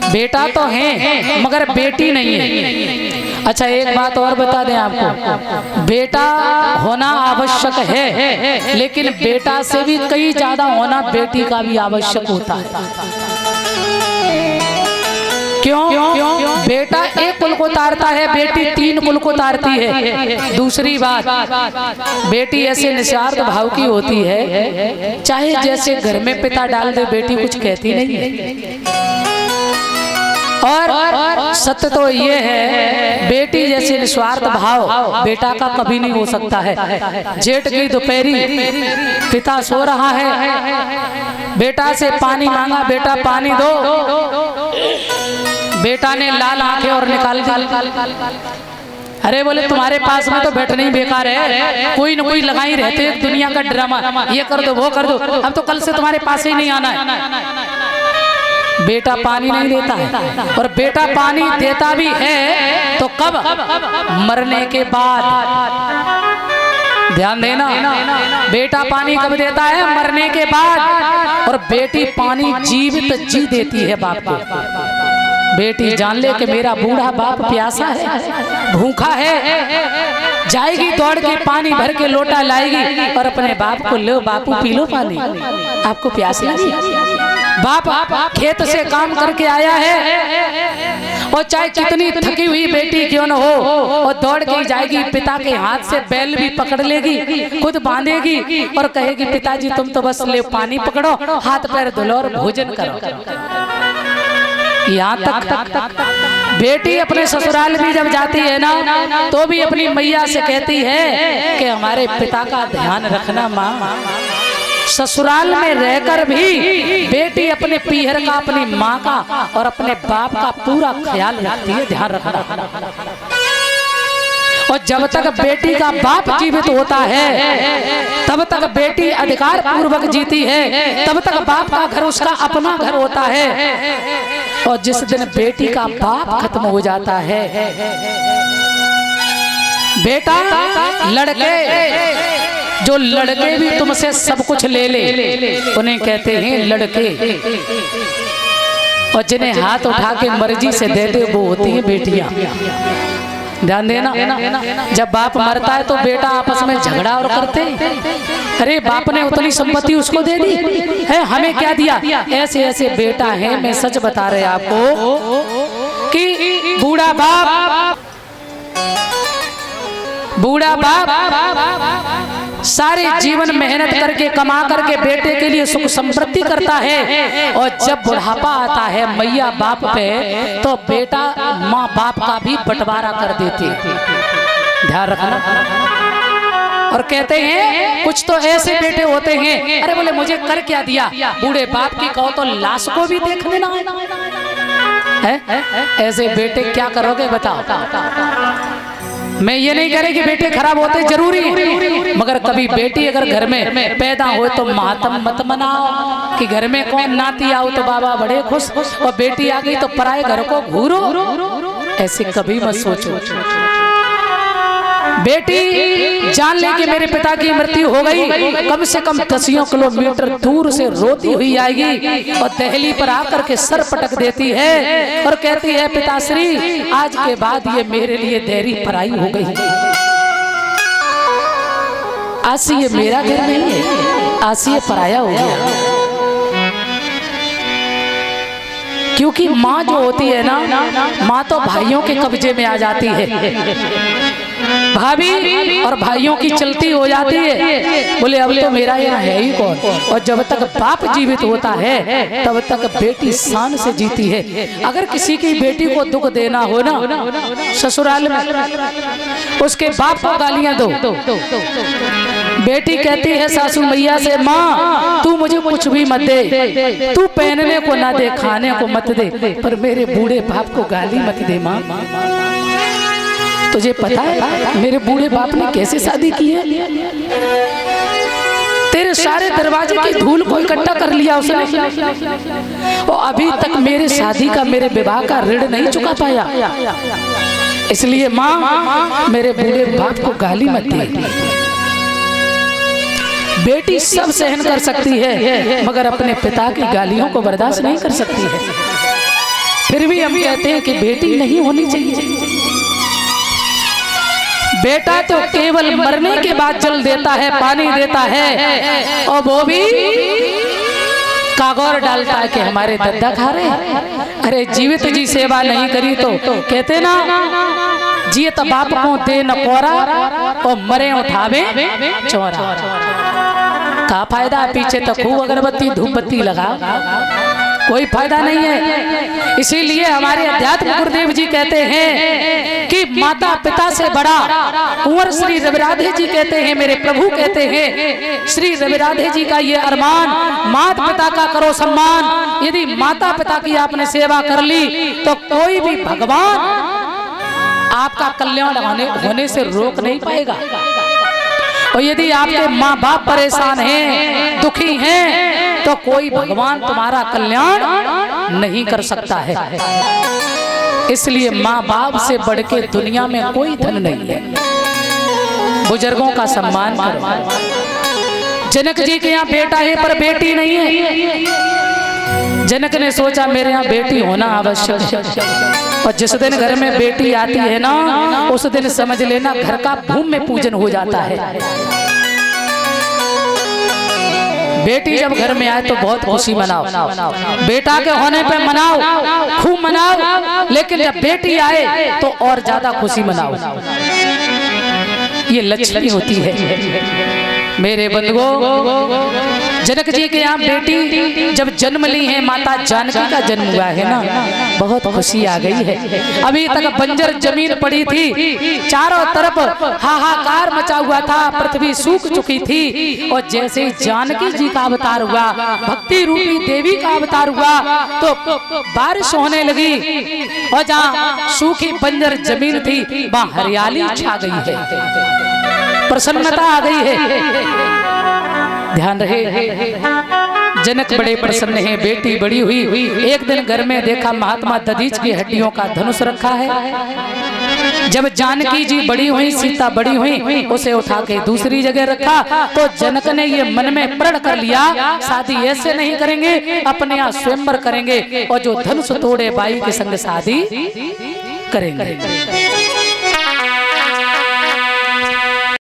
बेटा तो है मगर बेटी नहीं है। अच्छा एक बात और बता दें आपको, बेटा होना आवश्यक है, लेकिन बेटा से भी कई ज्यादा होना बेटी का भी आवश्यक होता है। क्यों? बेटा एक कुल को तारता है, बेटी 3 कुल को तारती है। दूसरी बात, बेटी ऐसे निस्वार्थ भाव की होती है, चाहे जैसे घर में पिता डाल दे बेटी कुछ कहती नहीं है। और सत्य तो ये है, बेटी जैसे निस्वार्थ भाव बेटा का कभी नहीं हो सकता है। जेठ की दोपहरी पिता सो रहा है, बेटा से पानी मांगा, बेटा पानी दो। बेटा ने लाल आंखें और निकाल दी। अरे बोले तुम्हारे पास में तो बैठना ही बेकार है, कोई न कोई लगाई रहते हैं दुनिया का ड्रामा, ये कर दो वो कर दो, अब तो कल से तुम्हारे पास ही नहीं आना है। बेटा पानी नहीं देता है, और बेटा पानी देता भी है तो कब? मरने के बाद। ध्यान देना, बेटा पानी कब देता है? मरने के बाद। और बेटी पानी जीवित जी देती है बाप को। बेटी जान ले कि मेरा बूढ़ा बाप प्यासा है, भूखा है, जाएगी दौड़ के पानी भर के लोटा लाएगी और अपने बाप को, लो बापू पी लो पानी, आपको प्यास लगी। बाप खेत से काम करके आया है और चाहे कितनी थकी हुई बेटी क्यों न हो, और दौड़ के जाएगी, पिता के हाथ से बैल भी पकड़ लेगी, खुद बांधेगी और कहेगी पिताजी तुम तो बस ले पानी पकड़ो, हाथ पैर धुलो और भोजन करो। यहाँ तक बेटी अपने ससुराल भी जब जाती है ना, तो भी अपनी मैया से कहती है कि हमारे पिता का ध्यान रखना माँ। ससुराल में रहकर भी बेटी अपने पीहर का, अपनी माँ का और अपने बाप का पूरा ख्याल रखती है, ध्यान रखना। और जब तक बेटी का बाप जीवित होता है तब तक बेटी अधिकार पूर्वक जीती है, तब तक बाप का घर उसका अपना घर होता है। और जिस दिन बेटी का बाप खत्म हो जाता है, बेटा लड़के, जो लड़के भी तुमसे सब कुछ ले ले उन्हें कहते हैं लड़के, और जिन्हें हाथ उठा के मर्जी से दे दे वो होती है बेटियां। ध्यान देना, जब बाप मरता है तो बेटा आपस में झगड़ा और करते हैं, अरे बाप ने उतनी संपत्ति उसको दे दी है, हमें क्या दिया। ऐसे ऐसे बेटा है, मैं सच बता रहे आपको कि बूढ़ा बाप सारे जीवन मेहनत करके कमा करके बेटे के लिए सुख समृद्धि करता है, और जब बुढ़ापा आता है मैया बाप पे, तो बेटा माँ बाप का भी बंटवारा कर देते। ध्यान रखना। और कहते हैं कुछ तो ऐसे बेटे होते हैं, अरे बोले मुझे कर क्या दिया, बूढ़े बाप की कहो तो लाश को भी देख लेना है। ऐसे बेटे क्या करोगे बताओ। मैं ये नहीं कह रही कि बेटे खराब होते जरूरी, मगर कभी बेटी अगर घर में पैदा हो तो मातम मत मनाओ कि घर में कौन नाती आओ तो बाबा बड़े खुश, और बेटी आ गई तो पराए घर को घूरो, ऐसे कभी मत सोचो। बेटी जान ले कि मेरे पिता की मृत्यु हो गई, कम से कम 10 किलोमीटर दूर से रोती हुई आएगी और दहली पर आकर के सर पटक देती है और कहती है पिताश्री आज के बाद ये मेरे लिए देरी पराई हो गई, आज से ये मेरा घर नहीं है, आज से ये पराया हो गया। क्योंकि माँ जो होती है ना, माँ तो भाइयों के कब्जे में आ जाती है, भाभी और भाइयों की चलती हो जाती है। बोले अब तो मेरा यहाँ है ही कौन। और जब तक बाप जीवित होता है तब तक बेटी शान से जीती है। अगर किसी की बेटी को दुख देना हो ना ससुराल में, उसके बाप को गालियां दो, बेटी कहती है सासू मैया से माँ तू मुझे कुछ भी मत दे, तू पहनने को ना दे, खाने को मत दे, पर मेरे बूढ़े बाप को गाली मत दे माँ। तुझे पता है मेरे बूढ़े बाप ने कैसे शादी की है? तेरे सारे दरवाजे की धूल को इकट्ठा कर लिया उसने, और अभी तक मेरे शादी का, मेरे विवाह का ऋण नहीं चुका पाया। इसलिए माँ मेरे बूढ़े बाप को गाली मत दे। बेटी सब सहन कर सकती है मगर अपने पिता की गालियों को बर्दाश्त नहीं कर सकती है। फिर फिर भी हम कहते हैं कि बेटी नहीं होनी चाहिए। बेटा तो केवल मरने के बाद जल देता है, पानी देता है, और वो भी कागौर डालता है कि हमारे दद्दा खा रहे हैं। अरे जीवित जी सेवा नहीं करी तो कहते ना, जिए तो बाप को दे न कोरा और मरे उठावे चोरा। का फायदा पीछे तो खूब अगरबत्ती धूप बत्ती लगा, कोई फायदा नहीं है। इसीलिए हमारे अध्यात्म गुरुदेव जी कहते हैं कि माता पिता से बड़ा कुंवर श्री रविराधे जी कहते हैं, मेरे प्रभु कहते हैं श्री रविराधे जी का ये अरमान, माता पिता का करो सम्मान। यदि माता पिता की आपने सेवा कर ली तो कोई भी भगवान आपका कल्याण होने से रोक नहीं पाएगा। और यदि आपके माँ बाप परेशान हैं, दुखी हैं, तो कोई भगवान तुम्हारा कल्याण नहीं कर सकता है। इसलिए माँ बाप से बढ़ के दुनिया में कोई धन नहीं है। बुजुर्गों का सम्मान करो। जनक जी के यहाँ बेटा है पर बेटी नहीं है। जनक ने सोचा मेरे यहाँ बेटी होना आवश्यक है, और जिस दिन घर में बेटी आती है ना, उस दिन समझ लेना घर का भूमि में पूजन हो जाता है। बेटी जब घर में आए तो बहुत खुशी मनाओ, बेटा के होने पे मनाओ, खूब मनाओ, लेकिन जब बेटी आए तो और ज्यादा खुशी मनाओ। ये लक्ष्मी होती है मेरे बंधुओं। जनक जी के यहाँ बेटी जब जन्म ली है, माता जानकी का जन्म हुआ है ना, बहुत खुशी आ गई है। अभी तक बंजर जमीन पड़ी थी, चारों तरफ हाहाकार मचा हुआ था, पृथ्वी सूख चुकी थी, और जैसे जानकी जी का अवतार हुआ, भक्ति रूपी देवी का अवतार हुआ, तो बारिश होने लगी, और जहाँ सूखी बंजर जमीन थी वहाँ हरियाली छा गई है, प्रसन्नता आ गई है। ध्यान रहे, जनक बड़े प्रसन्न हैं, बेटी बड़ी हुई। एक दिन घर में देखा महात्मा दधीच की हड्डियों का धनुष रखा है। जब जानकी जी बड़ी हुई, सीता बड़ी हुई, उसे उठा के दूसरी जगह रखा, तो जनक ने ये मन में प्रण कर लिया, शादी ऐसे नहीं करेंगे, अपने यहाँ स्वयंवर करेंगे, और जो धनुष तोड़े बाई के संग शादी करेंगे।